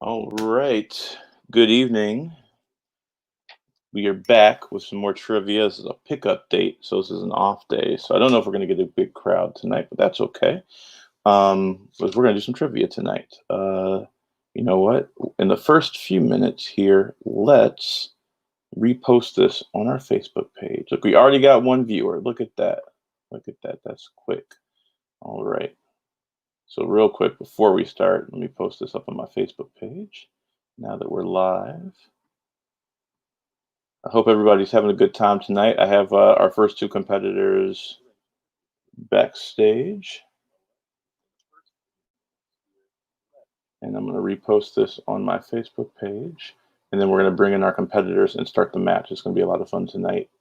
All right. Good evening. We are back with some more trivia. This is a pickup date, so this is an off day. So I don't know if we're going to get a big crowd tonight, but that's okay. Because we're going to do some trivia tonight. You know what? In the first few minutes here, let's repost this on our Facebook page. Look, we already got one viewer. Look at that. Look at that. That's quick. All right. So real quick, before we start, let me post this up on my Facebook page. Now that we're live. I hope everybody's having a good time tonight. I have our first two competitors backstage. And I'm going to repost this on my Facebook page. And then we're going to bring in our competitors and start the match. It's going to be a lot of fun tonight.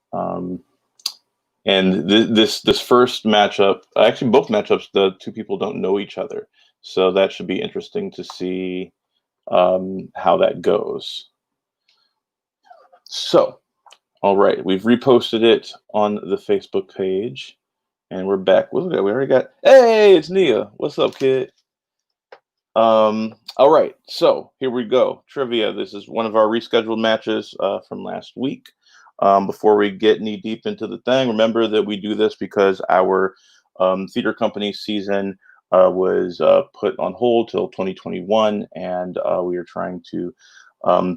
And this first matchup, actually both matchups, the two people don't know each other. So that should be interesting to see how that goes. So, all right, we've reposted it on the Facebook page. And we're back. We already got, hey, it's Nia. What's up, kid? All right, so here we go. Trivia. This is one of our rescheduled matches from last week. Before we get knee deep into the thing, remember that we do this because our theater company season was put on hold till 2021, and we are trying to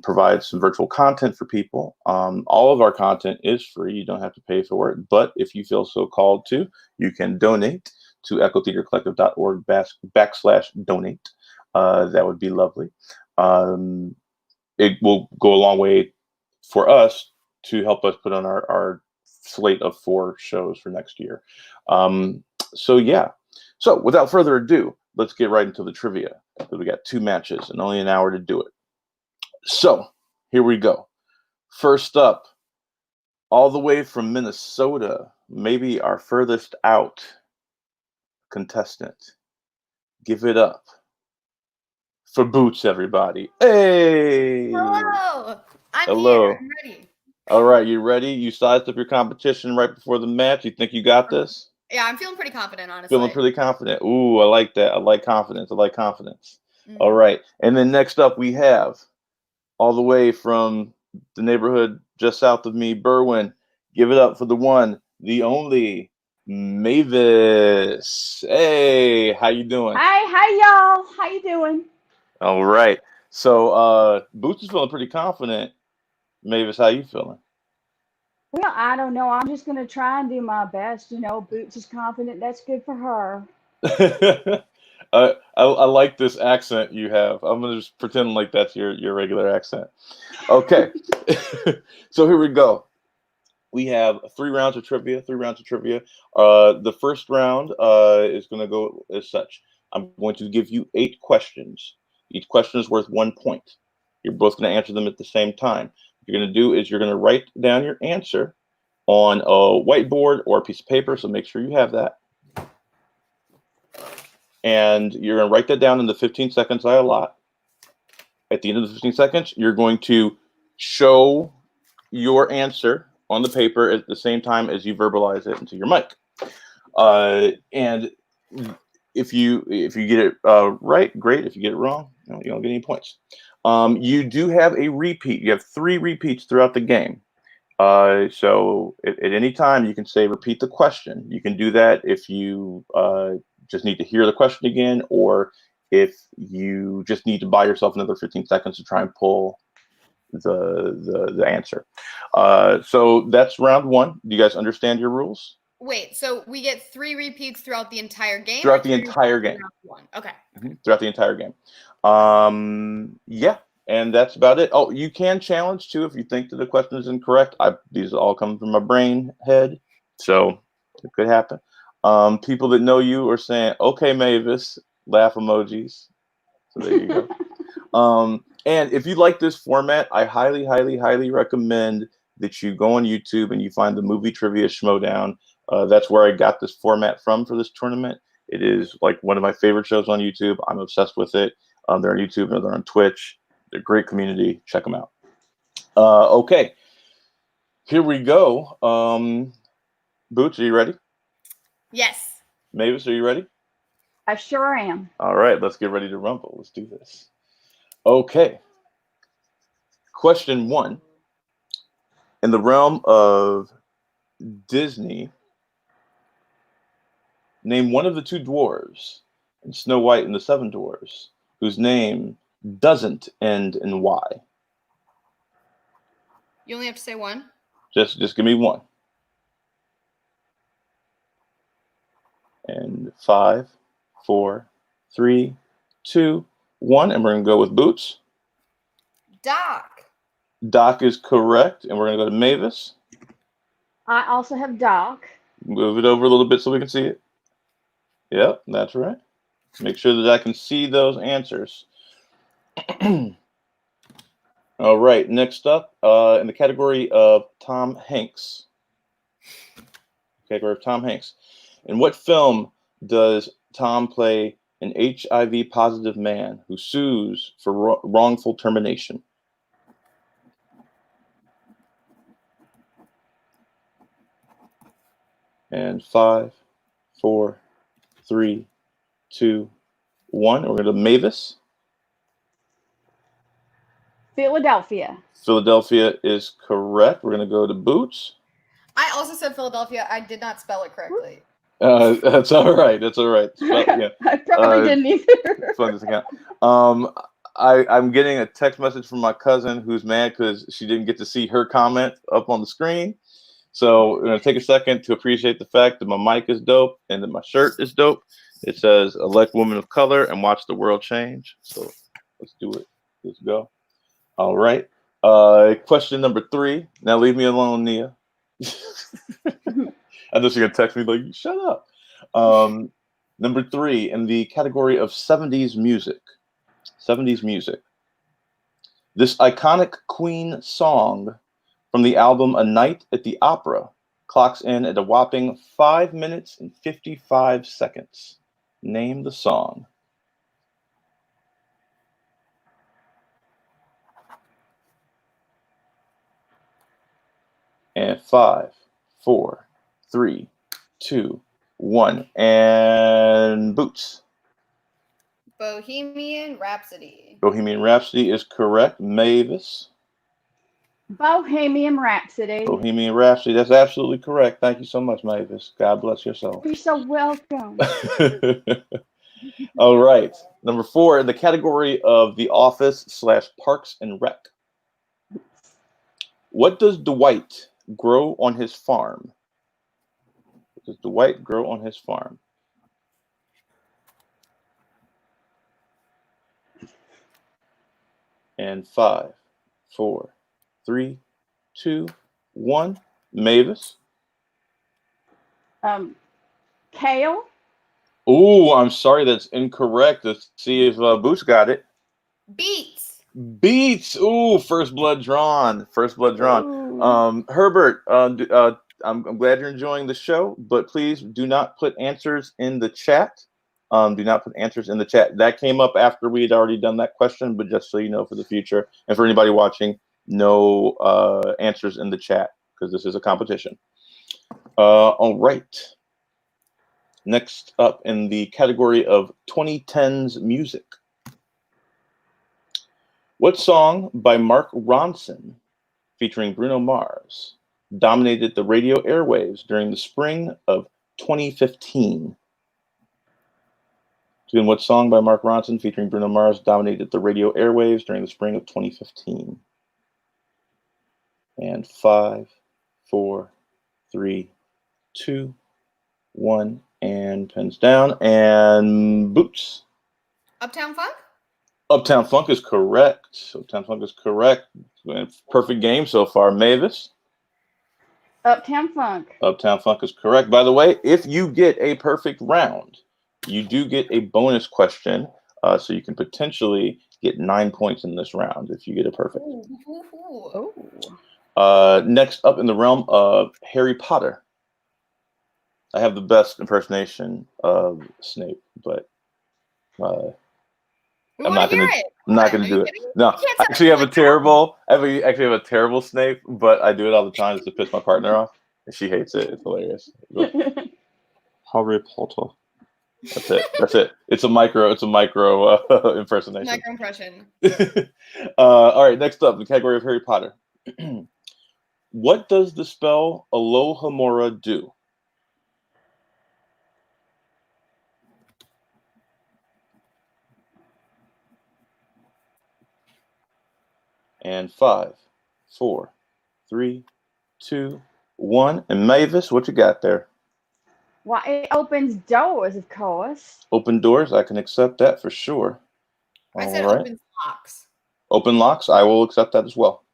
provide some virtual content for people. All of our content is free. You don't have to pay for it, but if you feel so called to, you can donate to echotheatercollective.org /donate. That would be lovely. It will go a long way for us to help us put on our slate of 4 shows for next year. So yeah. So without further ado, let's get right into the trivia. We got 2 matches and only an hour to do it. So here we go. First up, all the way from Minnesota, maybe our furthest out contestant. Give it up for Boots, everybody. Hey! Hello! I'm Hello. here. I'm ready. All right, you ready? You sized up your competition right before the match. You think you got this? Yeah, I'm feeling pretty confident, honestly. Feeling pretty confident. Ooh, I like that. I like confidence. I like confidence. Mm. All right. And then next up, we have all the way from the neighborhood just south of me, Berwyn. Give it up for the one, the only Mavis. Hey, how you doing? Hi, y'all. How you doing? All right. So Boots is feeling pretty confident. Mavis, how you feeling? Well, I don't know. I'm just gonna try and do my best. You know, Boots is confident. That's good for her. I like this accent you have. I'm gonna just pretend like that's your regular accent. Okay. So here we go. We have 3 rounds of trivia. 3 rounds of trivia. The first round is going to go as such. I'm going to give you 8 questions. Each question is worth 1 point. You're both going to answer them at the same time. What you're going to do is you're going to write down your answer on a whiteboard or a piece of paper. So make sure you have that. And you're going to write that down in the 15 seconds I allot. At the end of the 15 seconds, you're going to show your answer on the paper at the same time as you verbalize it into your mic. And if you get it right, great. If you get it wrong, you don't get any points. You do have a repeat. You have 3 repeats throughout the game. So at any time you can say repeat the question. You can do that if you just need to hear the question again, or if you just need to buy yourself another 15 seconds to try and pull the answer. So that's round 1. Do you guys understand your rules? Wait, so we get 3 repeats throughout the entire game? Throughout the entire game. Okay. Throughout the entire game. Yeah, and that's about it. Oh, you can challenge too if you think that the question is incorrect. These all come from my brain head, so it could happen. People that know you are saying, "Okay, Mavis," laugh emojis. So there you go. And if you like this format, I highly, highly, highly recommend that you go on YouTube and you find the Movie Trivia Schmodown. That's where I got this format from for this tournament. It is like one of my favorite shows on YouTube. I'm obsessed with it. They're on YouTube and they're on Twitch. They're a great community. Check them out. Okay, here we go. Boots, are you ready? Yes. Mavis, are you ready? I sure am. All right, let's get ready to rumble. Let's do this. Okay. Question 1. In the realm of Disney, name one of the 2 dwarves in Snow White and the 7 Dwarfs whose name doesn't end in Y. You only have to say one. Just give me one. And 5, 4, 3, 2, 1, and we're gonna go with Boots. Doc. Doc is correct, and we're gonna go to Mavis. I also have Doc. Move it over a little bit so we can see it. Yep, that's right. Make sure that I can see those answers. All right, next up, in the category of Tom Hanks. Category of Tom Hanks. In what film does Tom play an HIV positive man who sues for wrongful termination? And 5, 4, 3, 2, 1. We're going to Mavis. Philadelphia. Philadelphia is correct. We're going to go to Boots. I also said Philadelphia. I did not spell it correctly. That's all right. That's all right. Yeah. I probably didn't either. Fun this account. I'm getting a text message from my cousin who's mad because she didn't get to see her comment up on the screen. So we're going to take a second to appreciate the fact that my mic is dope and that my shirt is dope. It says elect women of color and watch the world change. So let's do it. Let's go. All right. Question number 3. Now leave me alone, Nia. I know she's going to text me like, shut up. Number 3, in the category of 70s music. 70s music. This iconic Queen song from the album A Night at the Opera clocks in at a whopping 5 minutes and 55 seconds. Name the song. And 5, 4, 3, 2, 1, and Boots. Bohemian Rhapsody. Bohemian Rhapsody is correct. Mavis. Bohemian Rhapsody. Bohemian Rhapsody. That's absolutely correct. Thank you so much, Mavis. God bless your soul. You're so welcome. All right. Number 4, in the category of The Office / Parks and Rec. What does Dwight grow on his farm? What does Dwight grow on his farm? And 5, 4, 3, 2, 1. Mavis. Kale. Oh, I'm sorry, that's incorrect. Let's see if Boots got it. Beets. Beets. Ooh, first blood drawn. First blood drawn. Ooh. Herbert, I'm glad you're enjoying the show, but please do not put answers in the chat. Do not put answers in the chat. That came up after we had already done that question, but just so you know for the future, and for anybody watching, no answers in the chat because this is a competition. All right. Next up in the category of 2010s music. What song by Mark Ronson featuring Bruno Mars dominated the radio airwaves during the spring of 2015? Again, what song by Mark Ronson featuring Bruno Mars dominated the radio airwaves during the spring of 2015? And 5, 4, 3, 2, 1, and pens down. And Boots. Uptown Funk? Uptown Funk is correct. Uptown Funk is correct. Perfect game so far. Mavis. Uptown Funk. Uptown Funk is correct. By the way, if you get a perfect round, you do get a bonus question. So you can potentially get 9 points in this round if you get a perfect. Next up in the realm of Harry Potter. I have the best impersonation of Snape, but I'm not going to do it. No, I actually have a terrible. I actually have a terrible Snape, but I do it all the time just to piss my partner off, and she hates it. It's hilarious. Harry Potter. That's it. That's it. It's a micro impersonation. Micro impression. All right, next up, the category of Harry Potter. What does the spell Alohomora do? And 5, 4, 3, 2, 1. And Mavis, what you got there? Well, it opens doors, of course. Open doors. I can accept that for sure. I said All right. opens locks. Open locks. I will accept that as well.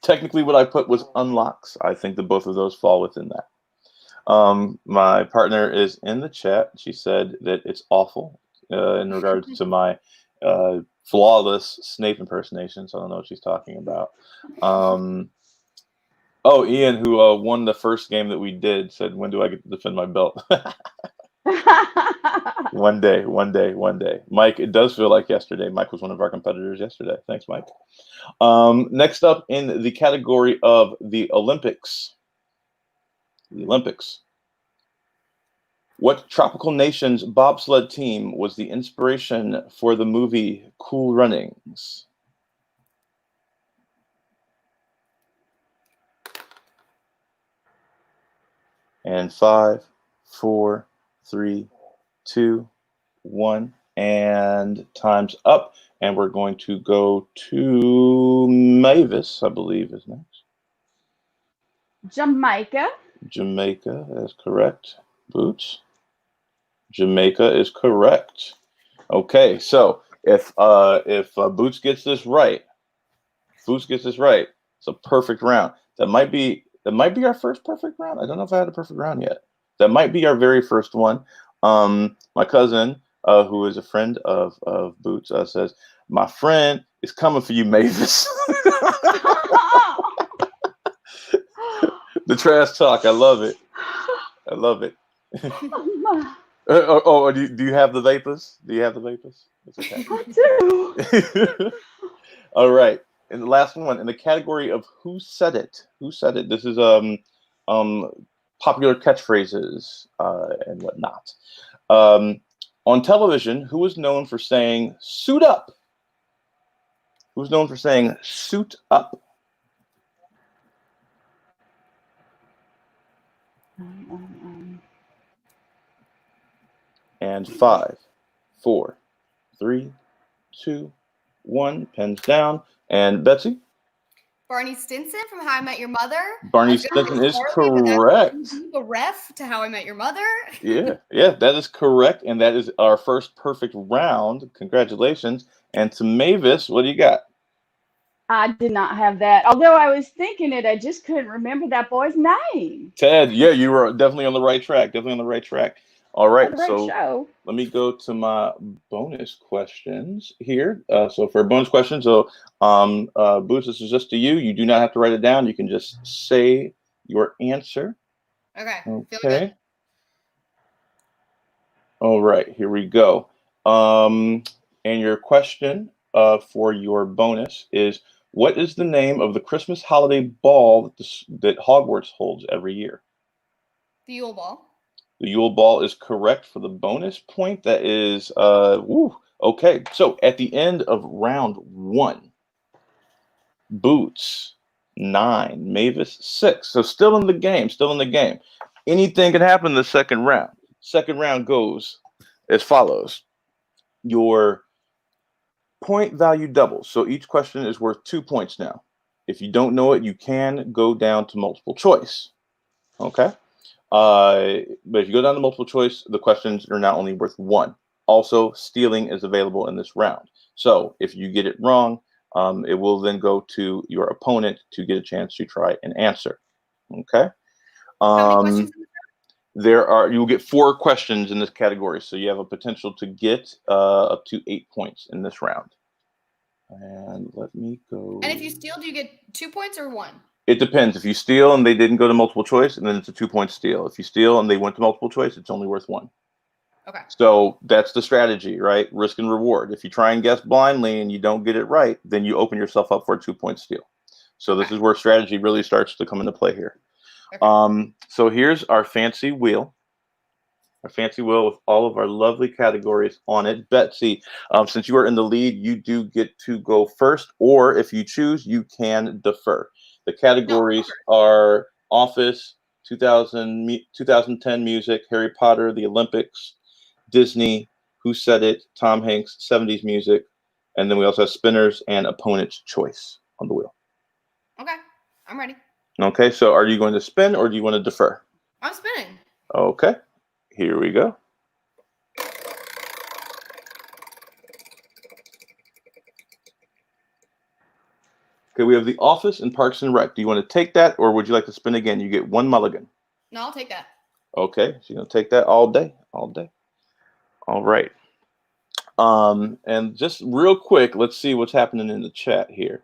Technically, what I put was unlocks. I think that both of those fall within that. My partner is in the chat. She said that it's awful in regards to my flawless Snape impersonation. So I don't know what she's talking about. Oh, Ian, who won the first game that we did, said, "When do I get to defend my belt?" One day. Mike, it does feel like yesterday. Mike was one of our competitors yesterday. Thanks, Mike. Next up in the category of the Olympics. The Olympics. What tropical nation's bobsled team was the inspiration for the movie Cool Runnings? And 5, 4, 3, 2, 1, and time's up. And we're going to go to Mavis, I believe, is next. Jamaica. Jamaica is correct. Boots. Jamaica is correct. Okay, so if Boots gets this right, it's a perfect round. That might be our first perfect round. I don't know if I had a perfect round yet. That might be our very first one. My cousin, who is a friend of Boots, says, "My friend is coming for you, Mavis." The trash talk. I love it. Do you have the vapors? It's okay. I do. All right. And the last one in the category of who said it. This is popular catchphrases and whatnot. On television, who was known for saying "suit up"? Who's known for saying "suit up"? And 5, 4, 3, 2, 1. Pens down. And Betsy? Barney Stinson from How I Met Your Mother. Barney Stinson is correct. The ref to How I Met Your Mother. Yeah, that is correct. And that is our first perfect round. Congratulations. And to Mavis, what do you got? I did not have that. Although I was thinking it, I just couldn't remember that boy's name. Ted, yeah, you were definitely on the right track. All right, so show. Let me go to my bonus questions here. So for bonus questions, Boots, this is just to you. You do not have to write it down. You can just say your answer. Okay. Okay. All right, here we go. And your question for your bonus is, what is the name of the Christmas holiday ball that Hogwarts holds every year? The Yule Ball. The Yule Ball is correct for the bonus point. That is, okay. So at the end of round 1, Boots 9, Mavis 6. So still in the game. Anything can happen in the second round. Second round goes as follows. Your point value doubles. So each question is worth 2 points now. If you don't know it, you can go down to multiple choice. Okay. But if you go down to multiple choice, the questions are now only worth 1. Also, stealing is available in this round. So if you get it wrong, it will then go to your opponent to get a chance to try and answer. Okay. How many questions? You will get 4 questions in this category, so you have a potential to get up to 8 points in this round. And let me go. And if you steal, do you get 2 points or 1? It depends. If you steal and they didn't go to multiple choice, and then it's a 2-point steal. If you steal and they went to multiple choice, it's only worth 1. Okay. So that's the strategy, right? Risk and reward. If you try and guess blindly and you don't get it right, then you open yourself up for a 2-point steal. So this is where strategy really starts to come into play here. Okay. So here's our fancy wheel. our fancy wheel with all of our lovely categories on it. Betsy, since you are in the lead, you do get to go first, or if you choose, you can defer. The categories are Office, 2010 music, Harry Potter, the Olympics, Disney, Who Said It, Tom Hanks, 70s music, and then we also have spinners and opponent's choice on the wheel. Okay, I'm ready. Okay, so are you going to spin or do you want to defer? I'm spinning. Okay, here we go. Okay, we have The Office and Parks and Rec. Do you want to take that or would you like to spin again? You get one mulligan. No, I'll take that. Okay, so you're going to take that all day? All day. All right. And just real quick, let's see what's happening in the chat here.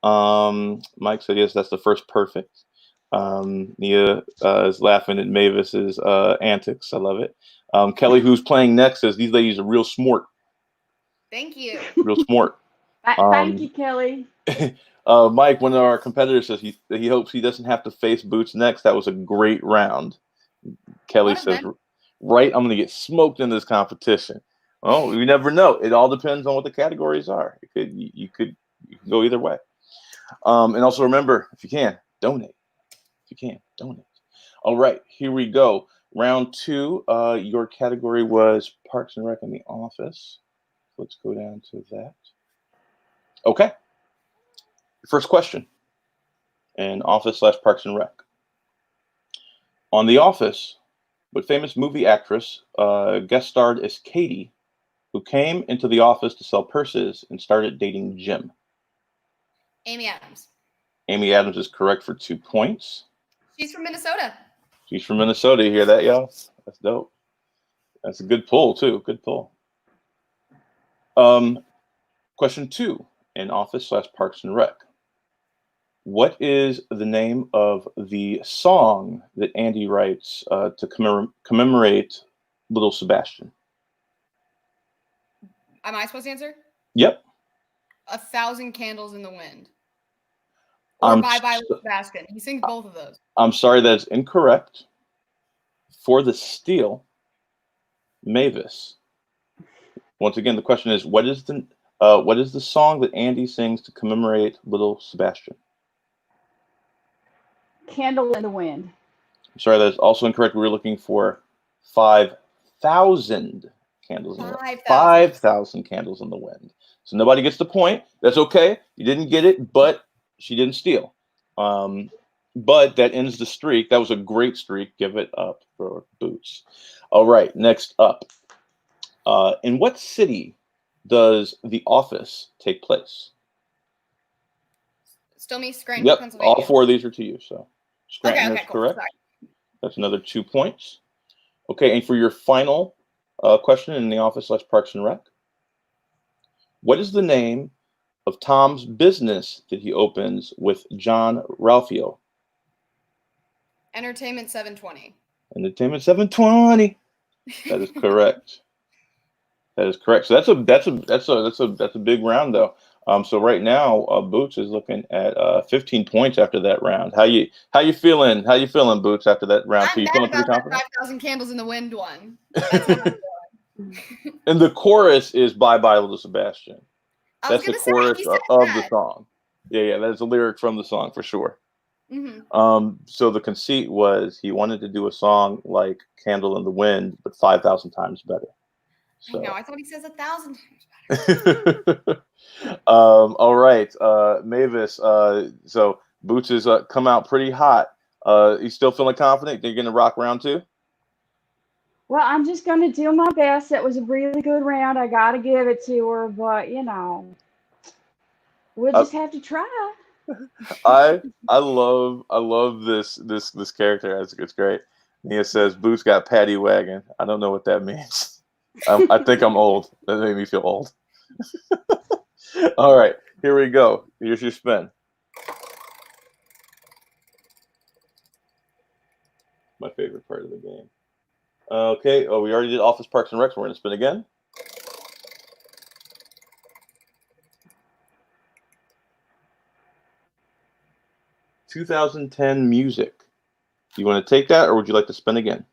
Mike said, yes, that's the first perfect. Nia is laughing at Mavis's antics. I love it. Kelly, who's playing next, says these ladies are real smart. Thank you. Real smart. Thank you, Kelly. Mike, one of our competitors, says he hopes he doesn't have to face Boots next. That was a great round. Kelly says, right, I'm going to get smoked in this competition. Oh, you never know. It all depends on what the categories are. You could go either way. And also remember, if you can, donate. If you can, donate. All right, here we go. Round two. Your category was Parks and Rec in the Office. Let's go down to that. Okay. First question. In Office/Parks and Rec. On The Office, what famous movie actress guest starred as Katie, who came into the office to sell purses and started dating Jim? Amy Adams. Amy Adams is correct for 2 points. She's from Minnesota. She's from Minnesota. You hear that, y'all? That's dope. That's a good pull, too. Good pull. Question 2 in Office/Parks and Rec. What is the name of the song that Andy writes to commemorate little Sebastian? Am I supposed to answer? Yep. 1,000 Candles in the Wind. Or Bye Bye Little Sebastian. He sings both of those. I'm sorry, that's incorrect. For the steal, Mavis. Once again, the question is, what is the song that Andy sings to commemorate little Sebastian? Candle in the Wind. I'm sorry, that's also incorrect. We were looking for 5,000 candles in the wind. 5,000 candles in the wind. So nobody gets the point. That's okay. You didn't get it, but she didn't steal. But that ends the streak. That was a great streak. Give it up for Boots. All right, next up. In what city does The Office take place? Still me, Scranton, yep, Pennsylvania. All 4 of these are to you. So Scranton okay, is cool. correct. Sorry. That's another 2 points. Okay, and for your final question in The Office/Parks and Rec, what is the name of Tom's business that he opens with John Ralphio? Entertainment 720. Entertainment 720. That is correct. That is correct. So that's a big round though. So right now, Boots is looking at 15 points after that round. How you feeling? How you feeling, Boots, after that round? I'm mad about that 5,000 Candles in the Wind one. That's how I'm feeling. And the chorus is Bye Bye Little Sebastian. That's the chorus of the song. Yeah, that's a lyric from the song for sure. Mm-hmm. So the conceit was he wanted to do a song like Candle in the Wind, but 5,000 times better. So. I know. I thought he says 1,000 times better. All right, Mavis. So Boots has come out pretty hot. You still feeling confident? You're going to rock round 2? Well, I'm just going to do my best. That was a really good round. I got to give it to her, but we'll just have to try. I love this character. It's great. Nia says Boots got paddy wagon. I don't know what that means. I think I'm old. That made me feel old. All right, here we go. Here's your spin. My favorite part of the game. Okay. Oh, we already did Office, Parks and Rec. So we're gonna spin again. "2010 music." Do you want to take that, or would you like to spin again?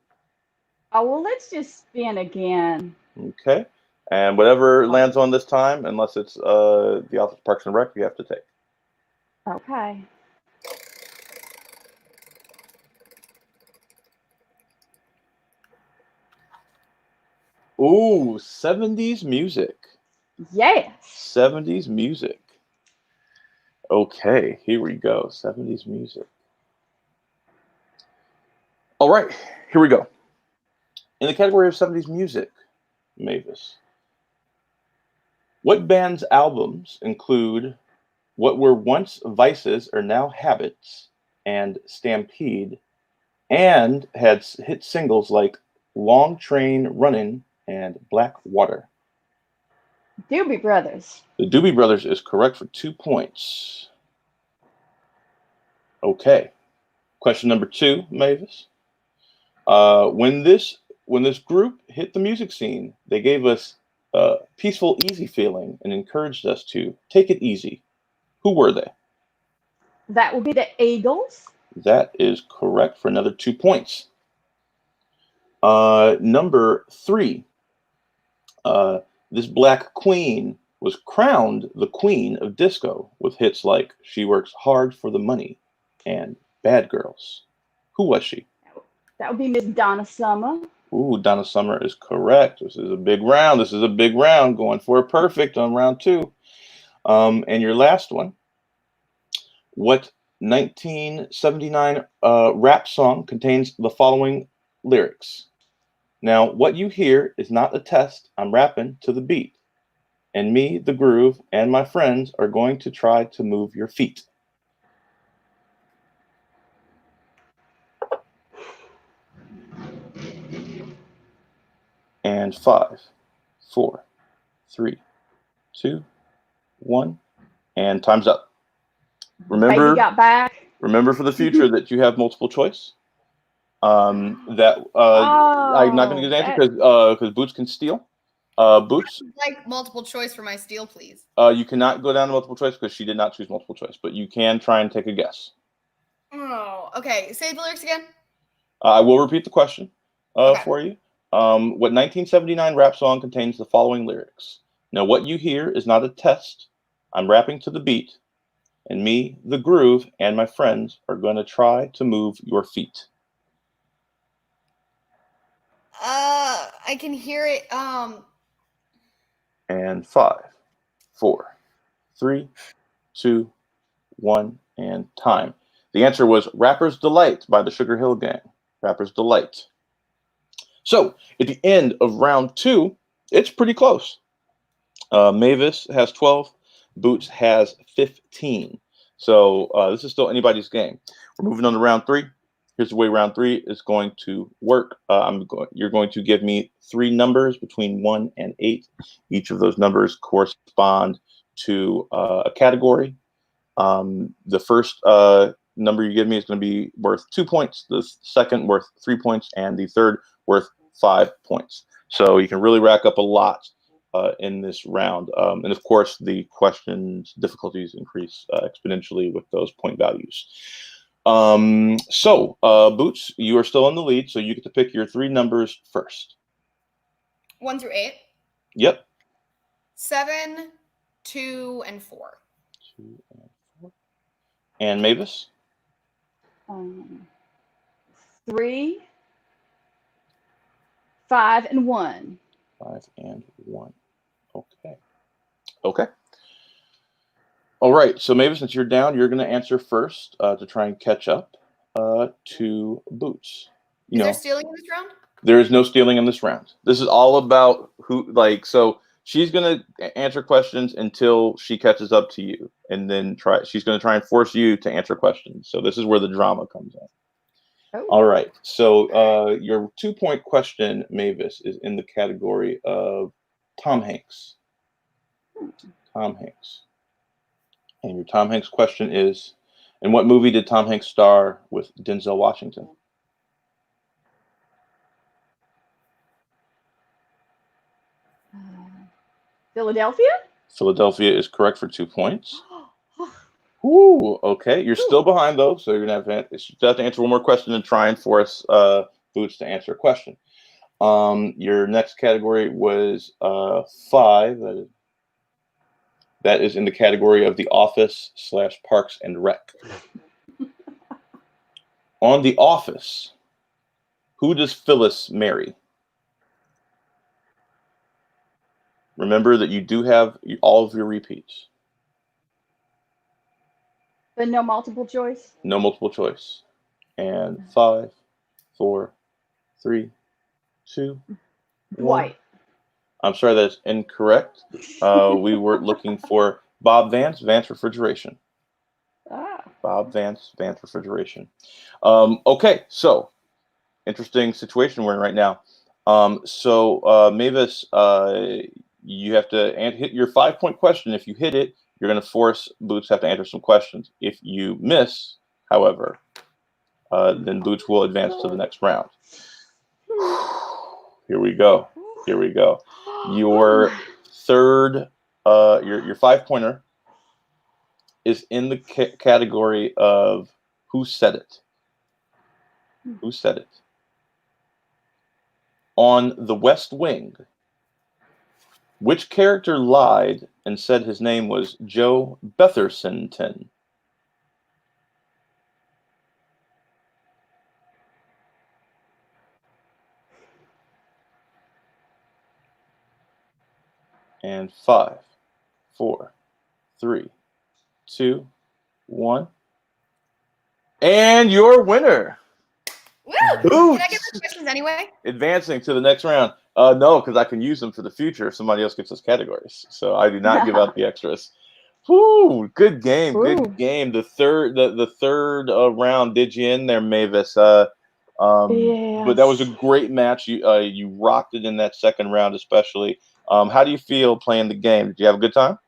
Oh, well, let's just spin again. Okay. And whatever Oh, lands on this time, unless it's the Office of Parks and Rec, you have to take. okay. Ooh, 70s music. Yes. 70s music. Okay, here we go. 70s music. All right, here we go. In the category of 70s music, Mavis, what band's albums include What Were Once Vices Are Now Habits and Stampede, and had hit singles like Long Train Runnin' and Black Water? Doobie Brothers. The Doobie Brothers is correct for 2 points. Okay. Question number 2, Mavis. When this group hit the music scene, they gave us a peaceful, easy feeling and encouraged us to take it easy. Who were they? That would be the Eagles. That is correct for another 2 points. Number 3. This black queen was crowned the queen of disco with hits like She Works Hard for the Money and Bad Girls. Who was she? That would be Miss Donna Summer. Ooh, Donna Summer is correct. This is a big round. This is a big round. Going for a perfect on round 2. And your last one. What 1979 rap song contains the following lyrics? Now, what you hear is not a test. I'm rapping to the beat. And me, the groove, and my friends are going to try to move your feet. And 5, 4, 3, 2, 1, and time's up. Baby Got Back. Remember for the future that you have multiple choice. I'm not going to give an answer because Boots can steal. Boots, Like multiple choice for my steal, please. you cannot go down to multiple choice because she did not choose multiple choice, but you can try and take a guess. Oh, okay. Say the lyrics again. I will repeat the question Okay. for you. What 1979 rap song contains the following lyrics? Now, what you hear is not a test. I'm rapping to the beat, and me, the groove, and my friends are going to try to move your feet. I can hear it. And 5, 4, 3, 2, 1, and time. The answer was Rapper's Delight by the Sugar Hill Gang. Rapper's Delight. So, at the end of round 2, it's pretty close. Mavis has 12. Boots has 15. So, this is still anybody's game. We're moving on to round 3. Here's the way round 3 is going to work. You're going to give me 3 numbers between 1 and 8. Each of those numbers correspond to a category. The first number you give me is going to be worth 2 points, the second worth 3 points, and the third worth 5 points. So you can really rack up a lot in this round. And of course, the questions difficulties increase exponentially with those point values. Boots, you are still in the lead, so you get to pick your 3 numbers first. 1 through 8. Yep. 7, 2, and 4. 2 and 4. And Mavis? 3, 5, and 1. 5 and 1. Okay. All right. So Mavis, since you're down, you're going to answer first to try and catch up to Boots. Is there stealing in this round? There is no stealing in this round. This is all about so she's going to answer questions until she catches up to you, and then she's going to try and force you to answer questions. So this is where the drama comes in. Oh. All right. So your 2-point question, Mavis, is in the category of Tom Hanks. Tom Hanks. And your Tom Hanks question is, in what movie did Tom Hanks star with Denzel Washington? Philadelphia? Philadelphia is correct for 2 points. Ooh, okay. You're still behind, though, so you're going to have to answer one more question and try and force Boots to answer a question. Your next category was 5. That is in the category of The Office / Parks and Rec. On The Office, who does Phyllis marry? Remember that you do have all of your repeats. But no multiple choice? No multiple choice. And 5, 4, 3, 2, 1. Dwight. I'm sorry, that's incorrect. We were looking for Bob Vance, Vance Refrigeration. Ah. Bob Vance, Vance Refrigeration. Okay, so interesting situation we're in right now. Mavis, you have to hit your 5-point question. If you hit it, you're going to force Boots to have to answer some questions. If you miss, however, then Boots will advance to the next round. Here we go. Here we go. Your third, your 5-pointer is in the category of who said it. Who said it? On The West Wing, which character lied and said his name was Joe Bethersonton? And 5, 4, 3, 2, 1. And your winner. Woo! Boots. Can I get the questions anyway? Advancing to the next round. No, because I can use them for the future if somebody else gets those categories. So I do not give out the extras. Whoo! Good game. Good game. The third round did you in there, Mavis. But that was a great match. You rocked it in that second round, especially. How do you feel playing the game? Did you have a good time?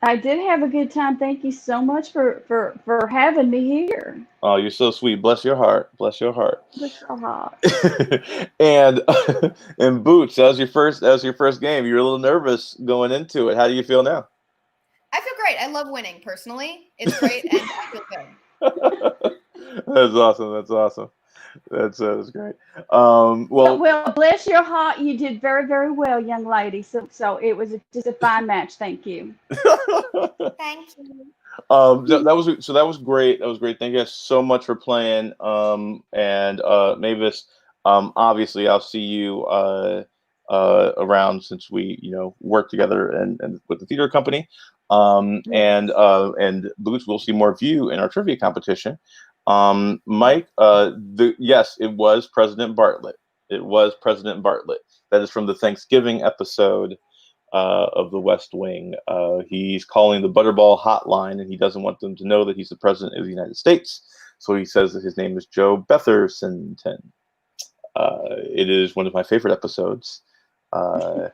I did have a good time. Thank you so much for having me here. Oh, you're so sweet. Bless your heart. Bless your heart. Bless your heart. and Boots, that was your first game. You were a little nervous going into it. How do you feel now? I feel great. I love winning personally. It's great, and I feel good. That's awesome. That's awesome. That's great. Well, bless your heart. You did very, very well, young lady. So it was just a fine match. Thank you. Thank you. That was great. That was great. Thank you guys so much for playing. And Mavis, obviously I'll see you around since we work together and with the theater company. And Boots, we'll see more of you in our trivia competition. Mike, yes, it was President Bartlett. It was President Bartlett. That is from the Thanksgiving episode of The West Wing. He's calling the Butterball hotline, and he doesn't want them to know that he's the president of the United States. So he says that his name is Joe Bethersonton. It is one of my favorite episodes. So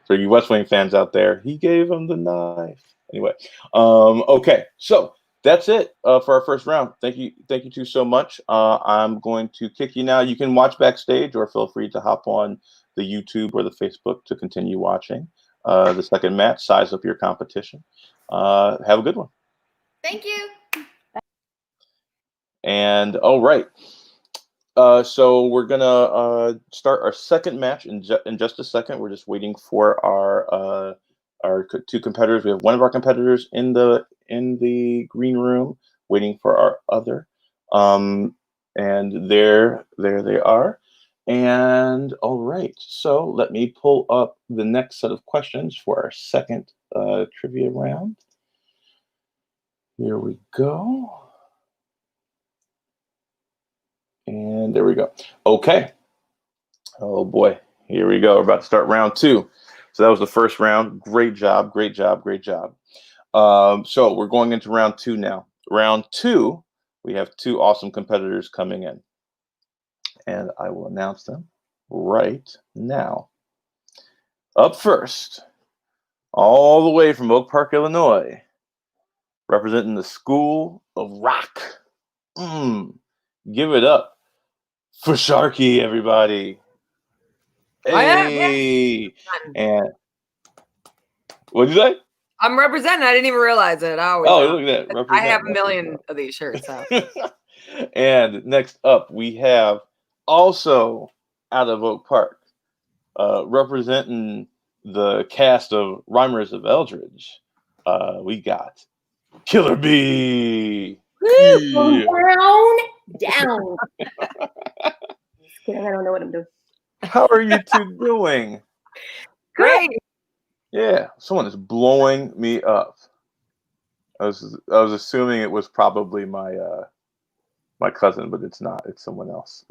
you West Wing fans out there, he gave him the knife. Anyway, okay, so that's it for our first round. Thank you two so much. I'm going to kick you now. You can watch backstage, or feel free to hop on the YouTube or the Facebook to continue watching the second match. Size up your competition. Have a good one. Thank you. And all right. So we're gonna start our second match in just a second. We're just waiting for our two competitors. We have one of our competitors in the green room waiting for our other. And there they are. And all right, so let me pull up the next set of questions for our second trivia round. Here we go. And there we go. Okay. Oh boy, here we go. We're about to start round 2. So that was the first round. Great job, great job, great job. So we're going into round 2 now. Round 2, we have 2 awesome competitors coming in. And I will announce them right now. Up first, all the way from Oak Park, Illinois, representing the School of Rock. Give it up for Sharkey, everybody. Hey. And what'd you say? I'm representing. I didn't even realize it. Look at that. I have a million of these shirts. So. And next up, we have also out of Oak Park, representing the cast of Rhymers of Eldridge, we got Killer Bee. Down. I don't know what I'm doing. How are you two doing? Great. Yeah, someone is blowing me up. I was assuming it was probably my cousin, but it's not. It's someone else.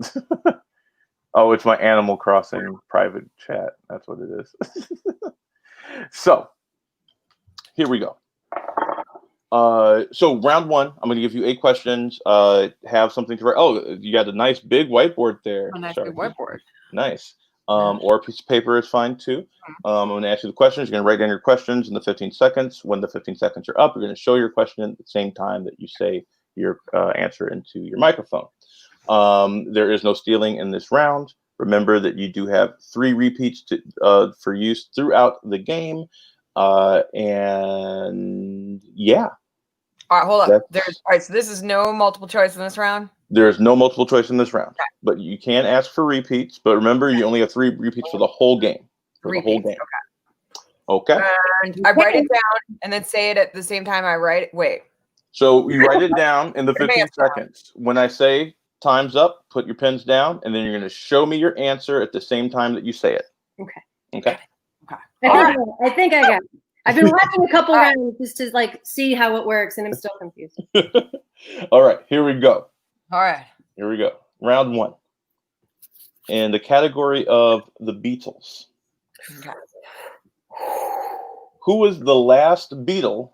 Oh, it's my Animal Crossing private chat. That's what it is. So, here we go. So round one, I'm going to give you 8 questions. Have something to write. Oh, you got a nice big whiteboard there. A nice Sharkey. big whiteboard. Nice. Or a piece of paper is fine too. I'm going to ask you the questions. You're going to write down your questions in the 15 seconds. When the 15 seconds are up, you're going to show your question at the same time that you say your answer into your microphone. There is no stealing in this round. Remember that you do have 3 repeats for use throughout the game. And yeah. All right, hold on. All right, so this is no multiple choice in this round? There's no multiple choice in this round. Okay. But you can ask for repeats. But remember, you only have 3 repeats for the whole game. Okay. Okay. And I write it down and then say it at the same time I write it. Wait. So you write it down in the 15 seconds. When I say time's up, put your pens down, and then you're going to show me your answer at the same time that you say it. Okay. I think I got it. I've been watching a couple rounds just to see how it works, and I'm still confused. All right, here we go. All right. Here we go. Round 1. In the category of the Beatles. Okay. Who was the last Beatle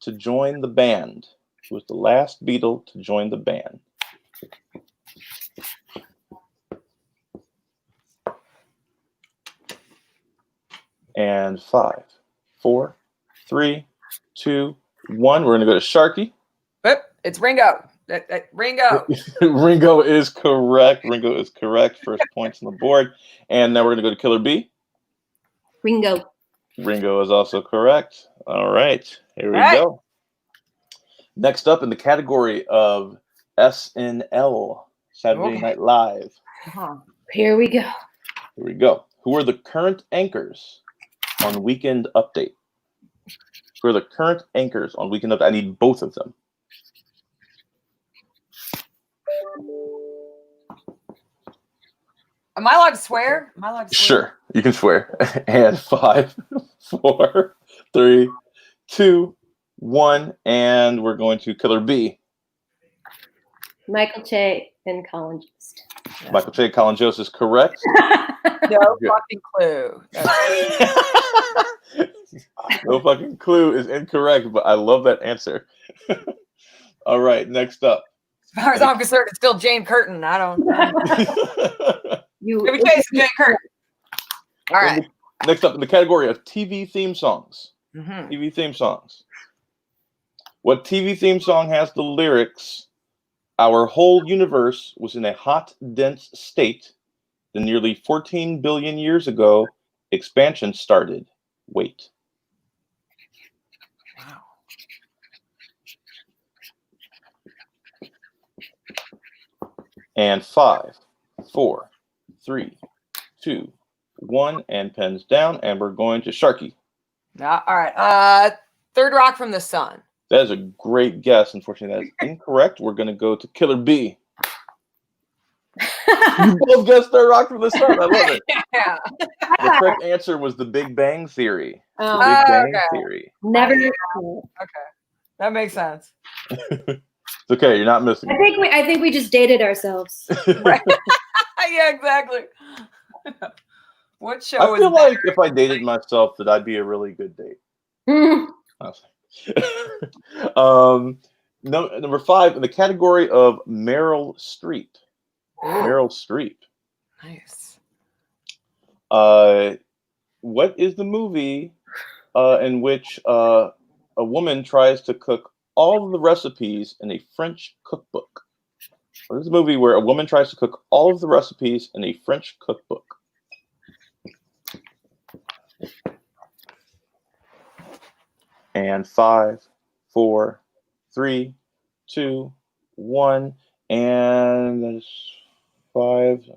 to join the band? Who was the last Beatle to join the band? And 5, 4, 3, 2, 1. We're going to go to Sharkey. It's Ringo. Ringo. Ringo is correct. Ringo is correct. First points on the board. And now we're going to go to Killer Bee. Ringo. Ringo is also correct. All right. Here we go. Next up in the category of SNL, Saturday Night Live. Here we go. Here we go. Who are the current anchors on Weekend Update? Who are the current anchors on Weekend Update? I need both of them. Am I allowed to swear? Sure, you can swear. And 5, 4, 3, 2, 1, and we're going to Killer Bee. Michael Shea and Colin Jost. Michael Shea, Colin Jost is correct. No fucking clue. No fucking clue is incorrect, but I love that answer. All right, next up. As far as I'm concerned, it's still Jane Curtin. I don't know. Let me chase Jane Curtin. All right. Next up in the category of TV theme songs. TV theme songs. What TV theme song has the lyrics, "Our whole universe was in a hot, dense state. Then nearly 14 billion years ago, expansion started. Wait." Wow. And 5, 4, 3, 2, 1, and pens down, and we're going to Sharkey. All right. Third Rock from the Sun. That is a great guess. Unfortunately, that is incorrect. We're going to go to Killer Bee. You both guessed Third Rock from the Sun. I love it. Yeah. The correct answer was The Big Bang Theory. Oh, The Big Bang Theory. Never. Okay. That makes sense. It's okay. You're not missing. I think we just dated ourselves. Yeah, exactly. What show I is feel that? like if I dated myself, that I'd be a really good date. Number 5 in the category of Meryl Streep. Meryl Streep. Nice. What is the movie in which a woman tries to cook all of the recipes in a French cookbook? What is the movie where a woman tries to cook all of the recipes in a French cookbook? And 5, 4, 3, 2, 1, and that's 5,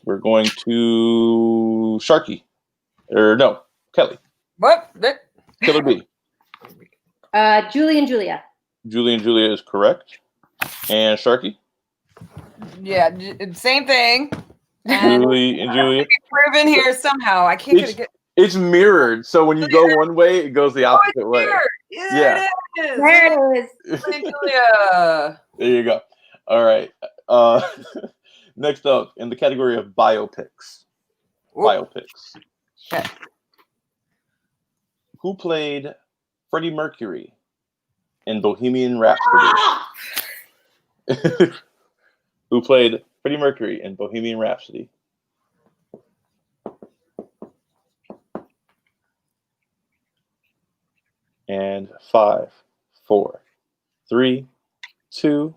we're going to Sharkey. Or no, Kelly. What? Killer B. Julie and Julia. Julie and Julia is correct. And Sharkey? Yeah, same thing. Julie and Julia. Proven here somehow. I can't get it. It's mirrored, so when you go one way, it goes the opposite way. Yeah, it is. There it is. Julia. There you go. All right. Next up, in the category of biopics. Biopics. Okay. Who played Freddie Mercury in Bohemian Rhapsody? Who played Freddie Mercury in Bohemian Rhapsody? And 5, 4, 3, 2,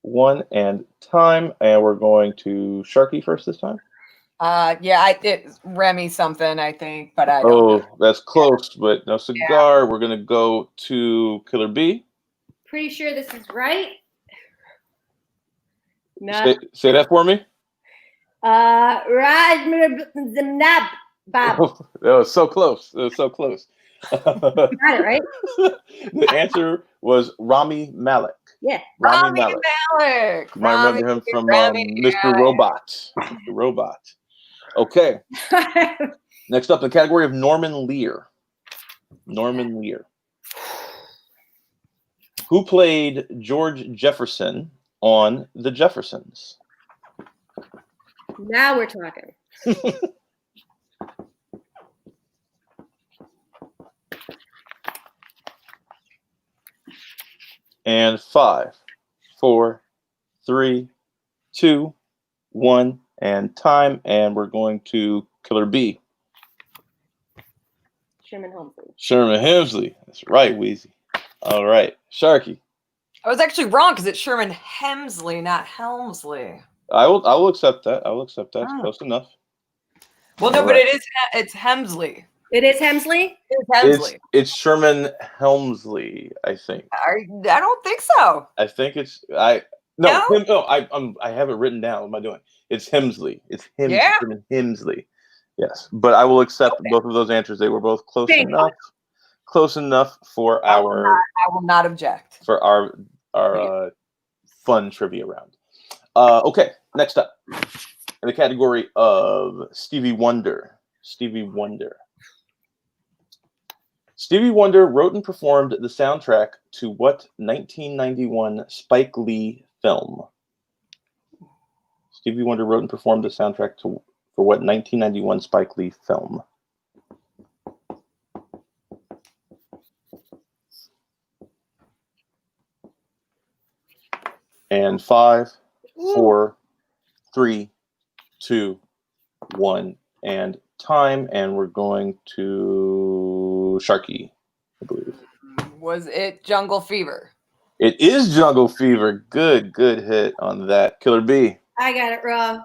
1, and time. And we're going to Sharkey first this time. Yeah, it's Remy something, I think, but I don't know. That's close, but no cigar. Yeah. We're gonna go to Killer B. Pretty sure this is right. Say that for me. Raj Bob. That was so close. It was so close. Got it right. The answer was Rami Malek. Yeah, Rami Malek. You might remember him from Mr. Robot. Mr. Robot. Okay. Next up, the category of Norman Lear. Norman Lear. Who played George Jefferson on The Jeffersons? Now we're talking. And 5, 4, 3, 2, 1, and time. And we're going to Killer B. Sherman Hemsley. Sherman Hemsley. That's right, Wheezy. All right, Sharkey. I was actually wrong because it's Sherman Hemsley, not Helmsley. I will accept that. I will accept that. It's close enough. Well, no, but it's Hemsley. It is Hemsley? It's Hemsley. It's Sherman Helmsley, I think. I don't think so. I think it's I have it written down. What am I doing? It's Hemsley. It's him. Yeah. Sherman Hemsley. Yes, but I will accept both of those answers. They were both close enough. Close enough for I will not object. For our fun trivia round. Okay, next up in the category of Stevie Wonder. Stevie Wonder. Stevie Wonder wrote and performed the soundtrack to what 1991 Spike Lee film? Stevie Wonder wrote and performed the soundtrack for what 1991 Spike Lee film? And 5, 4, 3, 2, 1, and time. And we're going to Sharkey, I believe. Was it Jungle Fever? It is Jungle Fever. Good hit on that. Killer B. I got it wrong.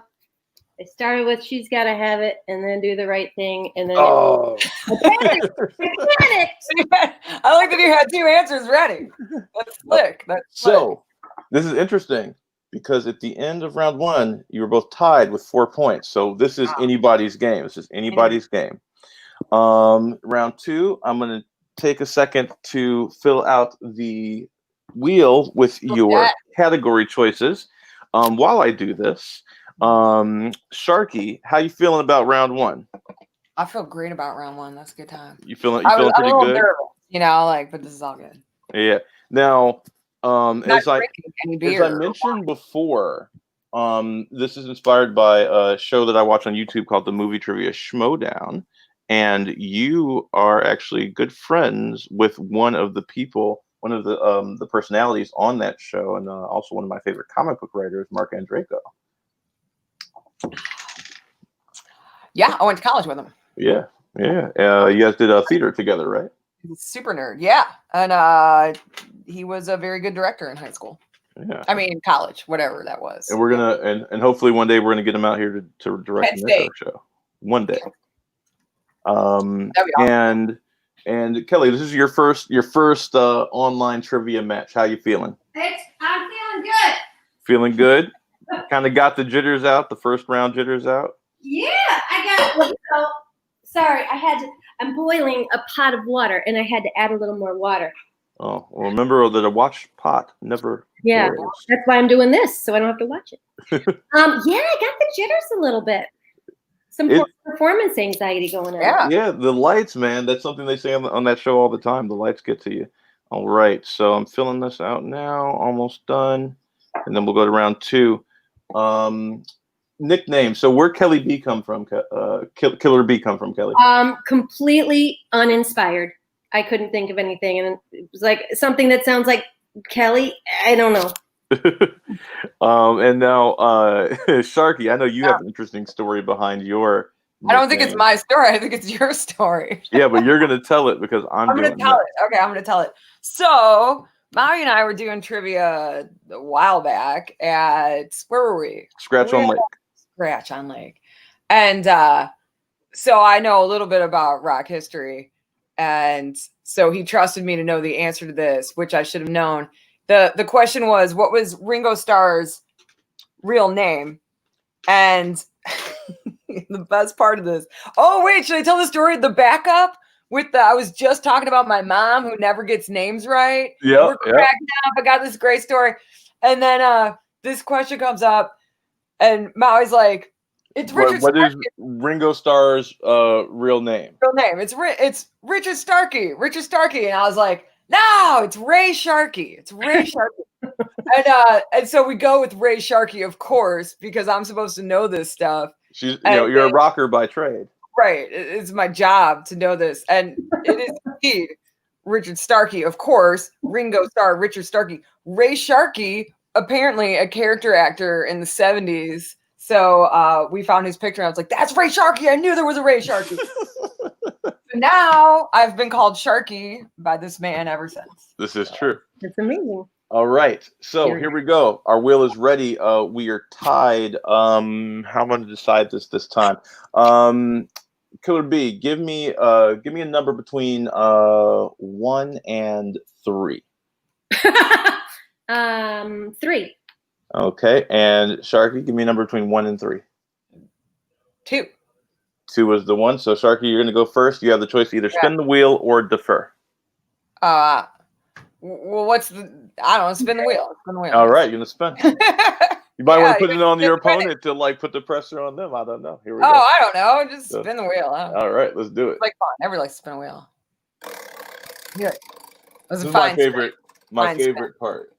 I started with She's Gotta Have It and then Do the Right Thing. And then I panicked. I like that you had 2 answers ready. That's slick. So this is interesting because at the end of round 1, you were both tied with 4 points. So this is anybody's game. This is anybody's game. Round 2, I'm going to take a second to fill out the wheel with your category choices. While I do this, Sharkey, how you feeling about round 1? I feel great about round 1. That's a good time. You feeling pretty good? Nervous, but this is all good. Yeah. Now, as I mentioned before, this is inspired by a show that I watch on YouTube called the Movie Trivia Schmodown, and you are actually good friends with one of the personalities on that show, and also one of my favorite comic book writers, Mark Andreyko. Yeah, I went to college with him. Yeah. You guys did theater together, right? He's a super nerd. Yeah, and he was a very good director in high school. Yeah. I mean, college, whatever that was. And we're gonna and hopefully one day we're gonna get him out here to direct the show. One day. That'd be awesome. And Kelly, this is your first online trivia match. How you feeling? I'm feeling good. Feeling good? Kind of got the jitters out, the first round jitters out? Yeah, sorry, I'm boiling a pot of water, and I had to add a little more water. Oh, well, remember that a watch pot never boils. That's why I'm doing this, so I don't have to watch it. Yeah, I got the jitters a little bit. Some performance anxiety going on. Yeah, the lights, man. That's something they say on that show all the time. The lights get to you. All right, so I'm filling this out now. Almost done. And then we'll go to round 2. Nickname. So where Kelly B come from? Killer B come from, Kelly? Completely uninspired. I couldn't think of anything, and it was like something that sounds like Kelly. I don't know. And now Sharkey, I know you have an interesting story behind your nickname. I don't think it's my story. I think it's your story. Yeah, but you're gonna tell it because I'm going to tell it. Okay, I'm going to tell it. So Maui and I were doing trivia a while back at, where were we? Scratch on Lake. Scratch on Lake. And so I know a little bit about rock history. And so he trusted me to know the answer to this, which I should have known. The question was, what was Ringo Starr's real name? And the best part of this. Oh, wait, should I tell the story? The backup with I was just talking about my mom who never gets names right. Yeah. We're cracking up. I got this great story. And then this question comes up, and Maui's like, it's Richard What Starkey. is Ringo Starr's real name? Real name. It's Richard Starkey. Richard Starkey. And I was like, no, it's Ray Sharkey. It's Ray Sharkey. And so we go with Ray Sharkey, of course, because I'm supposed to know this stuff. You're a rocker by trade. Right. It's my job to know this. And it is indeed Richard Starkey, of course. Ringo Starr, Richard Starkey. Ray Sharkey, apparently a character actor in the 70s. So we found his picture and I was like, that's Ray Sharkey. I knew there was a Ray Sharkey. So now I've been called Sharkey by this man ever since. This is true. It's amazing. All right. So here we go. Our wheel is ready. We are tied. How am I going to decide this time? Killer B, give me a number between 1 and 3. 3. Okay. And Sharkey, give me a number between 1 and 3. 2. 2 is the one. So Sharkey, you're going to go first. You have the choice to either spin the wheel or defer. Well, I don't know, spin the wheel. Spin the wheel. All right, you're going to spin. You might want to put it on your opponent to put the pressure on them. I don't know. Here we go. Oh, I don't know. Just spin the wheel. All right, let's do it. It's like fun. Everybody likes to spin a wheel. Yeah. This is my favorite part.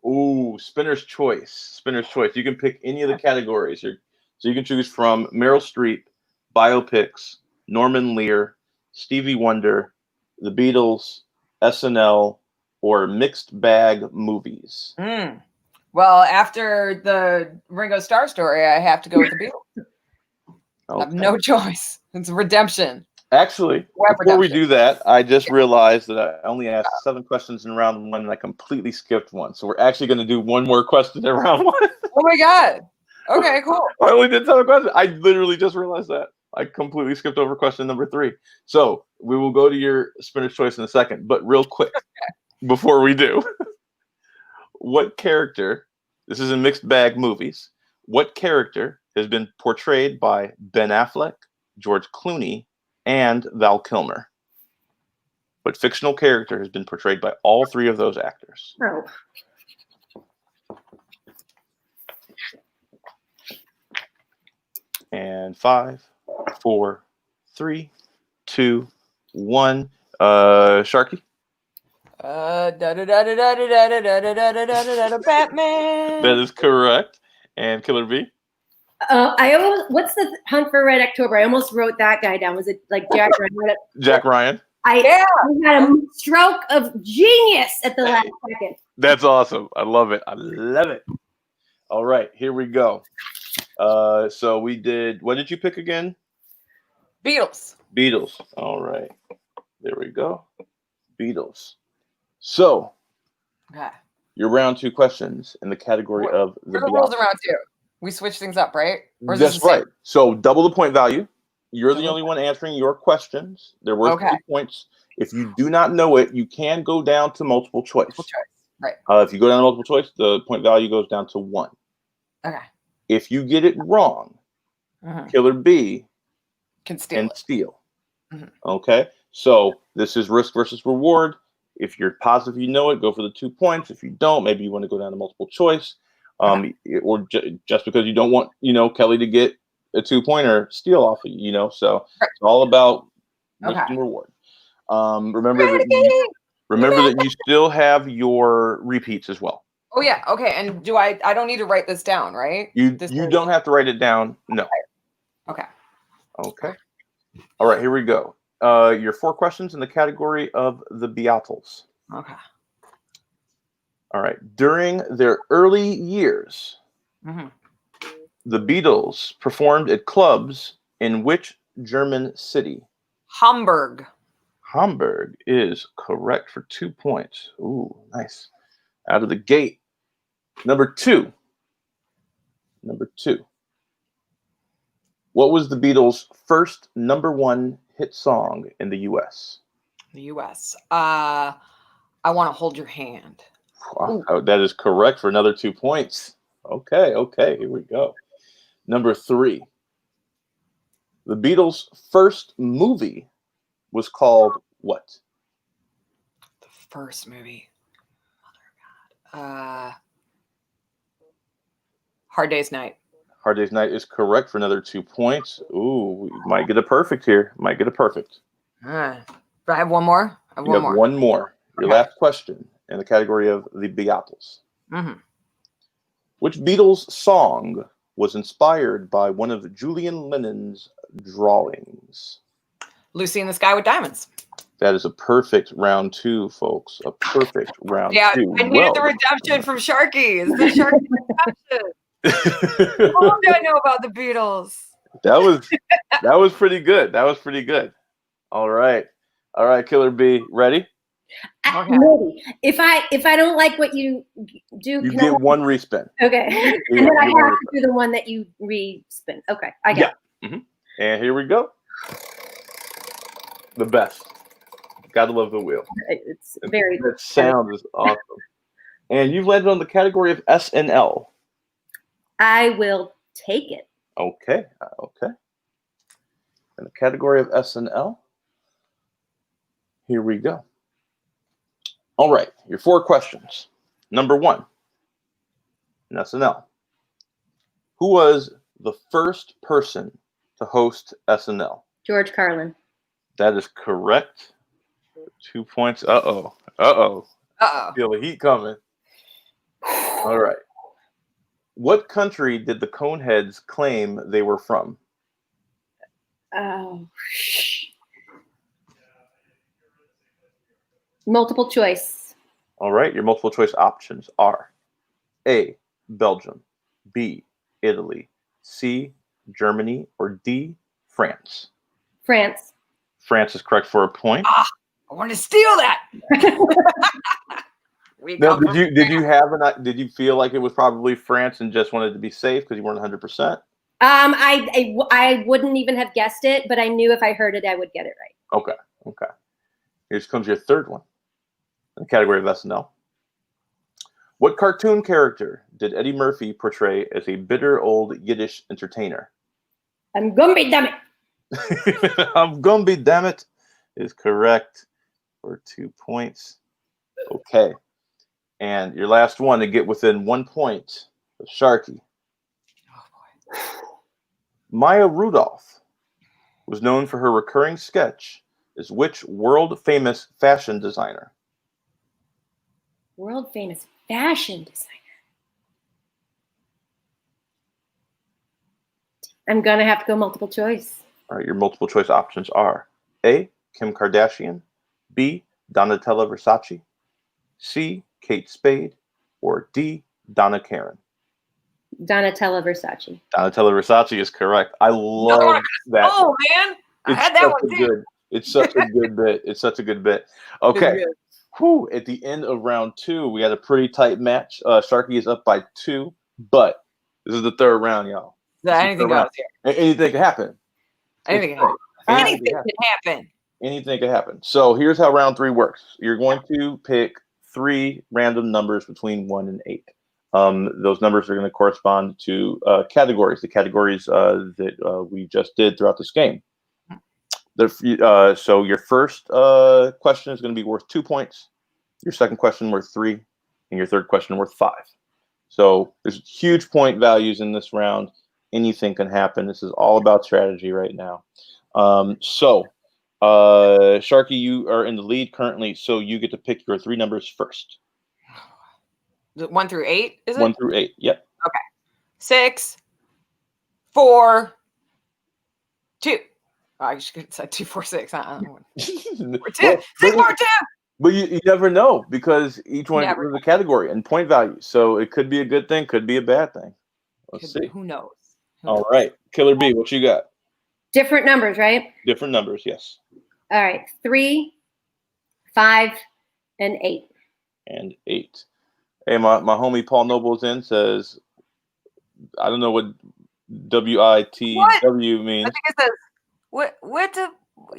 Ooh, spinner's choice. Spinner's choice. You can pick any of the categories. So you can choose from Meryl Streep, biopics, Norman Lear, Stevie Wonder, the Beatles, SNL, or mixed bag movies. Well, after the Ringo Starr story, I have to go with the Beatles. Okay. I have no choice. It's redemption. Actually, before we do that, I just realized that I only asked 7 questions in round 1 and I completely skipped one. So we're actually going to do one more question in round 1. Oh my God. Okay, cool. I only did 7 questions. I literally just realized that. I completely skipped over question number 3. So we will go to your spinner's choice in a second, but real quick, before we do, what character, this is in mixed bag movies, what character has been portrayed by Ben Affleck, George Clooney, and Val Kilmer? What fictional character has been portrayed by all 3 of those actors? Oh. And 5, 4, 3, 2, 1. Sharkey? Batman. That is correct. And Killer B? What's the Hunt for Red October? I almost wrote that guy down. Was it like Jack Ryan? Jack Ryan. I had a stroke of genius at the last second. That's awesome. I love it. I love it. All right, here we go. So we did, what did you pick again? Beatles. Beatles. All right. There we go. Beatles. So, your round 2 questions in the category of the rules around 2. We switch things up, right? That's right. So double the point value. You're the only one answering your questions. They're worth 2 points. If you do not know it, you can go down to multiple choice. Right. If you go down to multiple choice, the point value goes down to 1. Okay. If you get it wrong, Killer B Can steal it. steal. Mhm. Okay, so this is risk versus reward. If you're positive you know it, go for the 2 points. If you don't, maybe you want to go down to multiple choice, or just because you don't want Kelly to get a 2-pointer, steal off of you. So it's all about risk and reward. Remember that you still have your repeats as well. Oh yeah, okay. And I don't need to write this down, right? You don't have to write it down. No. Okay. Okay. All right, here we go. Your 4 questions in the category of the Beatles. Okay. All right. During their early years, the Beatles performed at clubs in which German city? Hamburg. Hamburg is correct for 2 points. Ooh, nice. Out of the gate. Number two. What was the Beatles' first #1 hit song in the U.S.? The U.S. I Want to Hold Your Hand. Wow, that is correct for another 2 points. Okay, here we go. Number 3. The Beatles' first movie was called what? The first movie. Mother of God. Hard Day's Night. Hard Day's Night is correct for another 2 points. Ooh, we might get a perfect here. I have one more. You have one more. Your last question in the category of the Beatles. Which Beatles song was inspired by one of Julian Lennon's drawings? Lucy in the Sky with Diamonds. That is a perfect round 2, folks. A perfect round 2. I needed the redemption from Sharkey. It's the Sharkey redemption. How long do I know about the Beatles? That was pretty good. All right, Killer B, ready? Maybe. If I don't like what you do, you get one respin. Okay, and then I have to do the one that you respin. Okay, I got it. And here we go. The best. Gotta love the wheel. It's very. That sound is awesome. And you've landed on the category of SNL. I will take it. Okay. In the category of SNL, here we go. All right, your 4 questions. Number 1, in SNL. Who was the first person to host SNL? George Carlin. That is correct. 2 points. Uh-oh. Feel the heat coming. All right. What country did the Coneheads claim they were from? Oh. Multiple choice. All right. Your multiple choice options are A, Belgium, B, Italy, C, Germany, or D, France. France. France is correct for a point. I want to steal that. Now, did you feel like it was probably France and just wanted to be safe because you weren't 100%? I wouldn't even have guessed it, but I knew if I heard it, I would get it right. Okay. Here comes your 3rd one in the category of SNL. What cartoon character did Eddie Murphy portray as a bitter old Yiddish entertainer? I'm Gumby, damn it. I'm Gumby, damn it, is correct for 2 points. Okay. And your last one to get within 1 point, Sharkey. Oh boy. Maya Rudolph was known for her recurring sketch as which world-famous fashion designer? World famous fashion designer. I'm gonna have to go multiple choice. All right, your multiple choice options are A, Kim Kardashian, B, Donatella Versace, C, Kate Spade, or D, Donna Karan. Donatella Versace. Donatella Versace is correct. I love that. Oh man, I had that one too. It's such a good bit. Okay. Whew, at the end of round 2, we had a pretty tight match. Sharkey is up by 2, but this is the 3rd round, y'all. Anything goes here. Anything can happen. Anything can happen. Anything can happen. So here's how round 3 works. You're going to pick 3 random numbers between 1 and 8. Those numbers are going to correspond to categories, the categories that we just did throughout this game. So your first question is going to be worth 2 points, your second question worth 3, and your third question worth 5. So there's huge point values in this round. Anything can happen. This is all about strategy right now. Sharkey, you are in the lead currently, so you get to pick your 3 numbers first. 1 through 8, is it? 1 through 8, yep. Okay. 6, 4, 2. Oh, I just said 2, 4, 6. Or 2. Well, 6 more 2. But you never know, because each one is a category and point value. So it could be a good thing, could be a bad thing. Let's see. Who knows? All right. Killer B, what you got? Different numbers, right? Different numbers, yes. All right. 3, 5, and 8. And 8. Hey, my homie Paul Noble's in, says, I don't know what WITW means. I think it says, what the,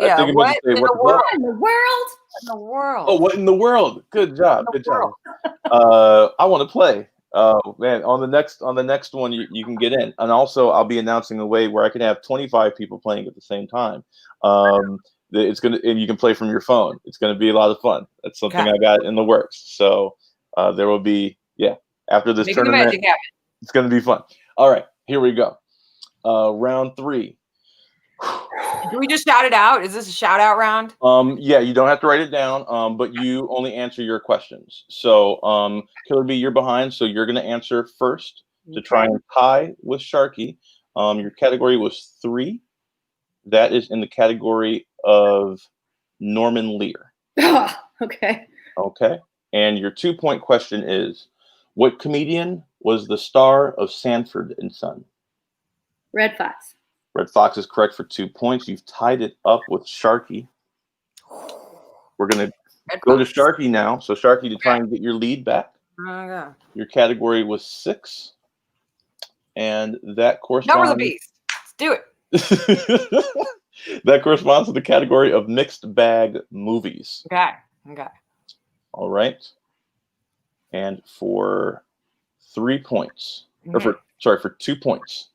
I think it meant to say, what In the world? in the world? Oh, what in the world? Good job. Good job. I want to play. Man, on the next one, you can get in. And also, I'll be announcing a way where I can have 25 people playing at the same time. And you can play from your phone. It's gonna be a lot of fun. That's something I got in the works. So there will be, after this tournament, it's gonna be fun. All right, here we go. Round 3. Do we just shout it out? Is this a shout out round? Yeah, you don't have to write it down, but you only answer your questions. So Killer B, you're behind, so you're gonna answer first to try and tie with Sharkey. Your category was 3. That is in the category of Norman Lear. Okay. Okay. And your 2-point question is, what comedian was the star of Sanford and Son? Red Fox. Red Fox is correct for 2 points. You've tied it up with Sharkey. We're going to go to Sharkey now. So Sharkey, to try and get your lead back. Your category was 6. And that corresponds... Number the beast. Let's do it. That corresponds to the category of mixed bag movies. Okay. All right. And for 3 points, or for 2 points.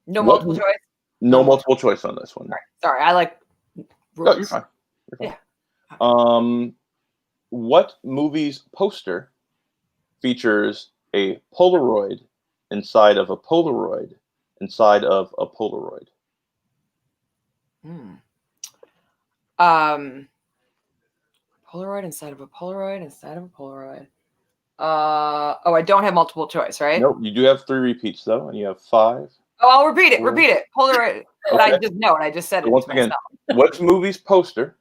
No multiple choice? No multiple choice on this one. Sorry, I like rules. No, you're fine. Yeah. What movie's poster features a Polaroid inside of a Polaroid inside of a Polaroid? Polaroid inside of a Polaroid inside of a Polaroid. I don't have multiple choice, right? Nope. You do have 3 repeats though, and you have 5. Oh, I'll repeat it. Repeat it. Polaroid. Okay. I just know it. I just said it. Once again, what movie's poster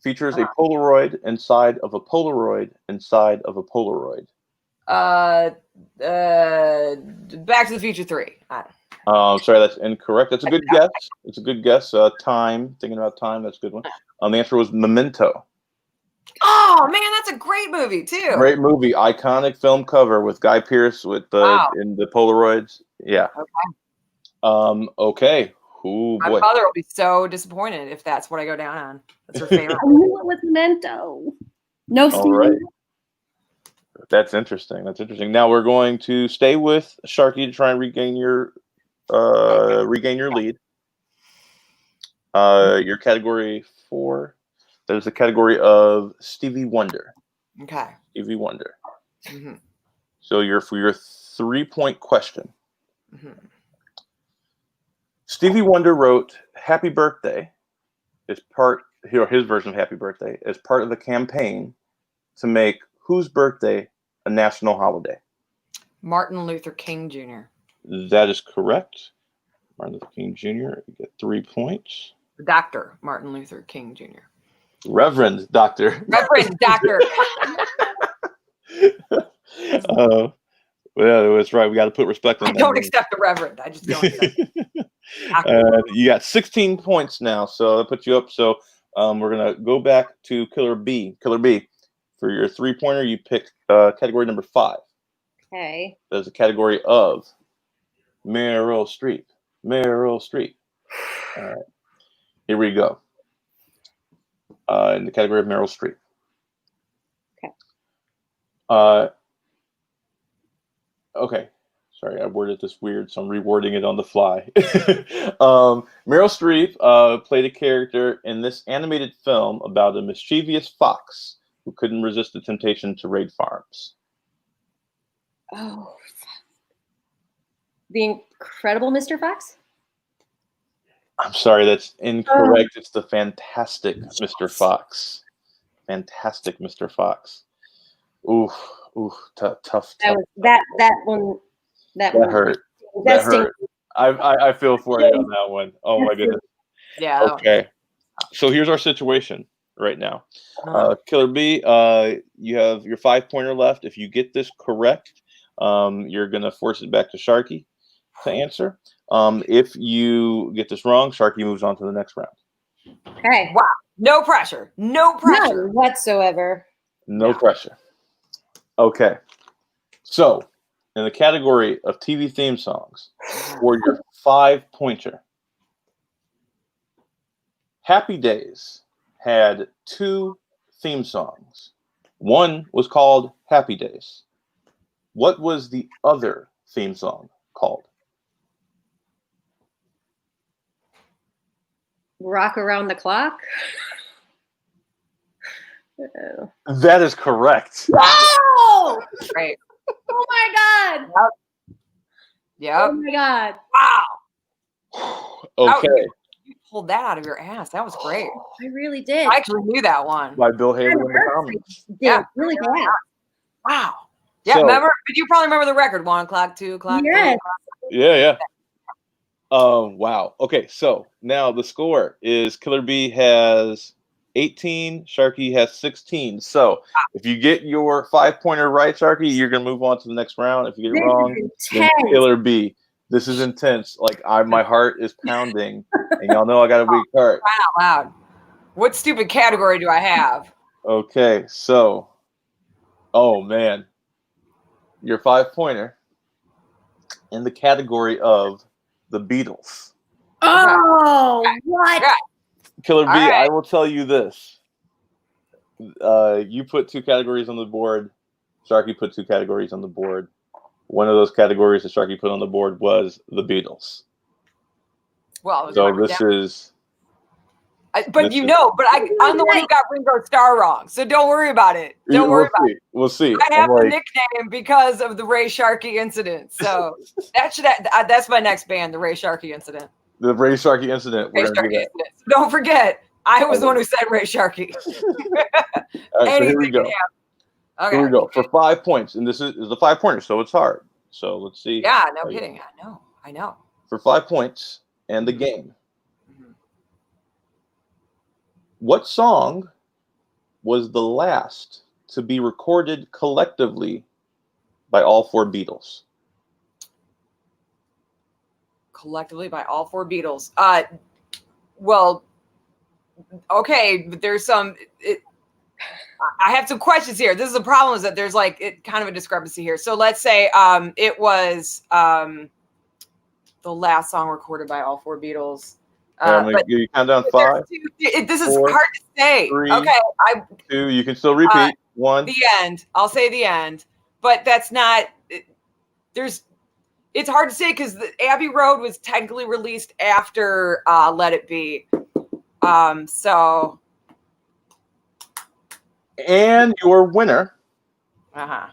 features a Polaroid inside of a Polaroid inside of a Polaroid? Back to the Future 3. Sorry, that's incorrect. That's a good guess. It's a good guess. Time. Thinking about time. That's a good one. The answer was Memento. Oh man, that's a great movie too. Great movie, iconic film cover with Guy Pearce with the in the Polaroids. Yeah. Okay. Ooh, My boy. mother will be so disappointed if that's what I go down on. That's her favorite. I knew it was Memento. No, All right. That's interesting. Now we're going to stay with Sharkey to try and regain your lead. Your category 4. That is the category of Stevie Wonder. Okay. Stevie Wonder. So for your 3-point question. Stevie Wonder wrote "Happy Birthday" as his version of "Happy Birthday" as part of the campaign to make whose birthday a national holiday? Martin Luther King Jr. That is correct. Martin Luther King Jr. You get 3 points. Dr. Martin Luther King Jr. Reverend Doctor. Reverend Doctor. Well, that's right. We got to put respect on that. I don't accept the Reverend. I just don't accept it. You got 16 points now, so that puts you up. So we're going to go back to Killer B. Killer B, for your 3-pointer, you picked category number 5. Okay. There's a category of Meryl Streep. Meryl Streep. All right. Here we go. In the category of Meryl Streep. Okay. Okay. Sorry, I worded this weird, so I'm rewording it on the fly. Meryl Streep played a character in this animated film about a mischievous fox who couldn't resist the temptation to raid farms. Oh, The Incredible Mr. Fox? I'm sorry, that's incorrect. It's the Fantastic Mr. Fox. Fantastic Mr. Fox. Ooh, tough. That one. That hurt. That hurt. I feel for you on that one. Oh my goodness. Yeah. Okay. So here's our situation right now. Killer B, you have your 5-pointer left. If you get this correct, you're gonna force it back to Sharkey to answer. If you get this wrong, Sharkey moves on to the next round. Okay. Wow. No pressure. No pressure. None whatsoever. No pressure. Okay. So, in the category of TV theme songs, for your 5-pointer, Happy Days had 2 theme songs. One was called Happy Days. What was the other theme song called? Rock Around the Clock. Uh-oh. That is correct. Wow! Right. Oh my God! Yep. Oh my God! Wow. Okay. You pulled that out of your ass. That was great. I really did. I actually knew that one. By Bill Haley in the comments. Did really bad. Wow. Yeah, So- remember? But you probably remember the record. 1 o'clock, 2 o'clock. 3 Yes. o'clock. Yeah. Wow. Okay, so now the score is Killer B has 18, Sharkey has 16. So if you get your 5-pointer right, Sharkey, you're gonna move on to the next round. If you get it wrong, then Killer B. This is intense. Like my heart is pounding, and y'all know I got a weak heart. Crying out loud. What stupid category do I have? Okay, so, oh man, your 5-pointer in the category of the Beatles. Oh, what? Yeah. Killer B, All right. I will tell you this. You put 2 categories on the board. Sharkey put 2 categories on the board. One of those categories that Sharkey put on the board was the Beatles. Well, it was So my this redemption. is But you know, but I'm the one who got Ringo Starr wrong. So don't worry about it. Don't worry about it. We'll see. I have I'm the like, nickname because of the Ray Sharkey incident. So that's my next band, the Ray Sharkey incident. the Ray Sharkey incident. Ray We're gonna do Sharkey that. incident. So don't forget, I was the one who said Ray Sharkey. All right, so here we Anything go. can happen. Okay. Here we go for 5 points, and this is the 5-pointer, so it's hard. So let's see. Yeah, no kidding. I know. For 5 points and the game. Mhm. What song was the last to be recorded collectively by all 4 Beatles? Collectively by all 4 Beatles. Well, okay, but there's some. I have some questions here. This is the problem: is that there's kind of a discrepancy here. So let's say it was the last song recorded by all 4 Beatles. I'm gonna give you count down 5. This is 4, hard to say. 3, Okay, 2. You can still repeat. 1. the end. I'll say the end, but that's not. It's hard to say because Abbey Road was technically released after Let It Be. So. And your winner, Uh-huh.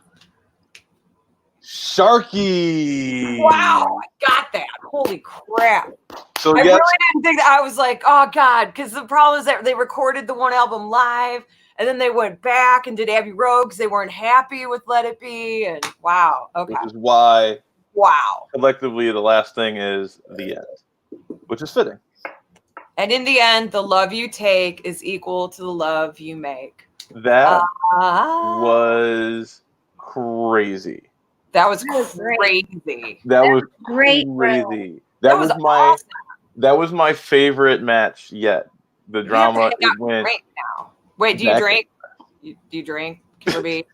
Sharkey. Wow, I got that. Holy crap. So I yes, really didn't think that. I was like, oh God, because the problem is that they recorded the one album live and then they went back and did Abbey Road because they weren't happy with Let It Be. And wow. Okay. which is why Wow. collectively the last thing is the end, which is fitting. And in the end, the love you take is equal to the love you make. That Ah. was crazy. That was great. crazy. That was Great. crazy. That was my awesome. that was my favorite match yet. The You have to drama hang it out and went. drink now. Wait, do you Exactly. drink? Do you drink, Killer B?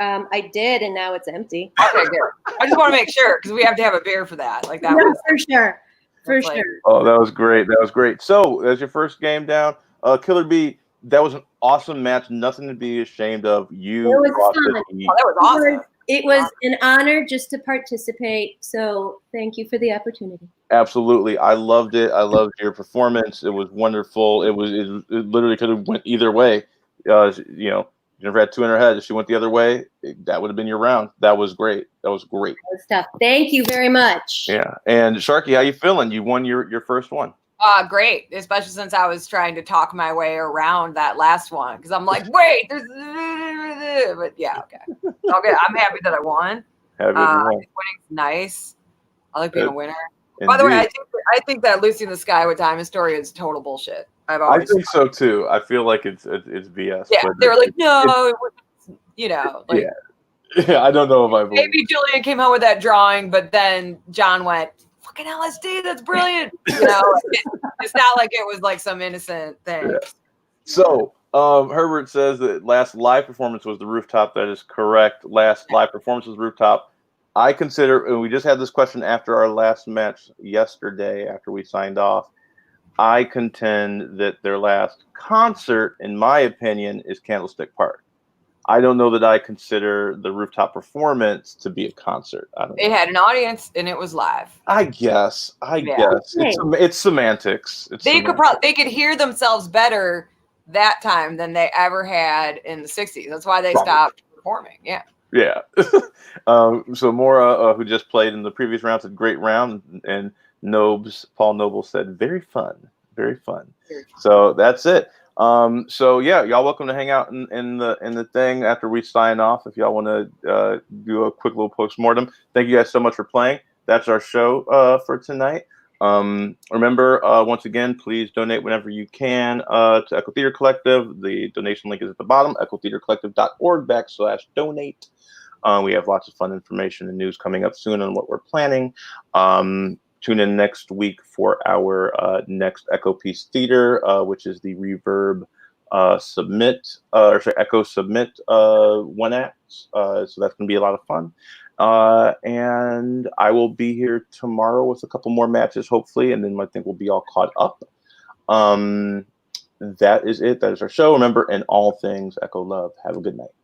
I did, and now it's empty. Okay, good. I just want to make sure because we have to have a beer for that. Like that No, was for sure. For that's like- sure. Oh, that was great. That was great. So that's your first game down. Killer B, that was an awesome match. Nothing to be ashamed of. You It was brought fun. the heat. Oh, that was awesome. It was an honor just to participate. So thank you for the opportunity. Absolutely. I loved it. I loved your performance. It was wonderful. It literally could have went either way. You know, Jennifer had two in her head. If she went the other way, that would have been your round. That was great. That was great. Good stuff. Thank you very much. Yeah. And Sharkey, how you feeling? You won your first one. Great, especially since I was trying to talk my way around that last one because I'm like, wait, there's, but yeah, okay. I'm happy that I won. Happy that you won. Winning's nice. I like being a winner. Indeed. By the way, I think that Lucy in the Sky with Diamond Story is total bullshit. I think so too. I feel like it's BS. Yeah, they were like, no, you know, like, yeah. I don't know if I believe. Maybe Julian came out with that drawing, but then John went, fucking LSD, that's brilliant. You know, it's not like it was like some innocent thing. Yeah. So Herbert says that last live performance was the Rooftop. That is correct. Last live performance was Rooftop. I consider, and we just had this question after our last match yesterday, after we signed off. I contend that their last concert, in my opinion, is Candlestick Park. I don't know that I consider the Rooftop performance to be a concert. I don't know. It had an audience and it was live. I guess. It's semantics. They could hear themselves better that time than they ever had in the 60s. That's why they stopped performing. Yeah. Yeah. So Maura, who just played in the previous round, said great round, and Paul Noble said very fun. Very fun. So that's it. So yeah, y'all welcome to hang out in the thing after we sign off. If y'all want to do a quick little postmortem. Thank you guys so much for playing. That's our show for tonight. Remember, once again, please donate whenever you can to Echo Theater Collective. The donation link is at the bottom, echotheatercollective.org/donate. We have lots of fun information and news coming up soon on what we're planning. Tune in next week for our next Echo Piece Theater, which is the Reverb Echo Submit one act. So that's going to be a lot of fun. And I will be here tomorrow with a couple more matches, hopefully, and then I think we'll be all caught up. That is it. That is our show. Remember, in all things, Echo Love. Have a good night.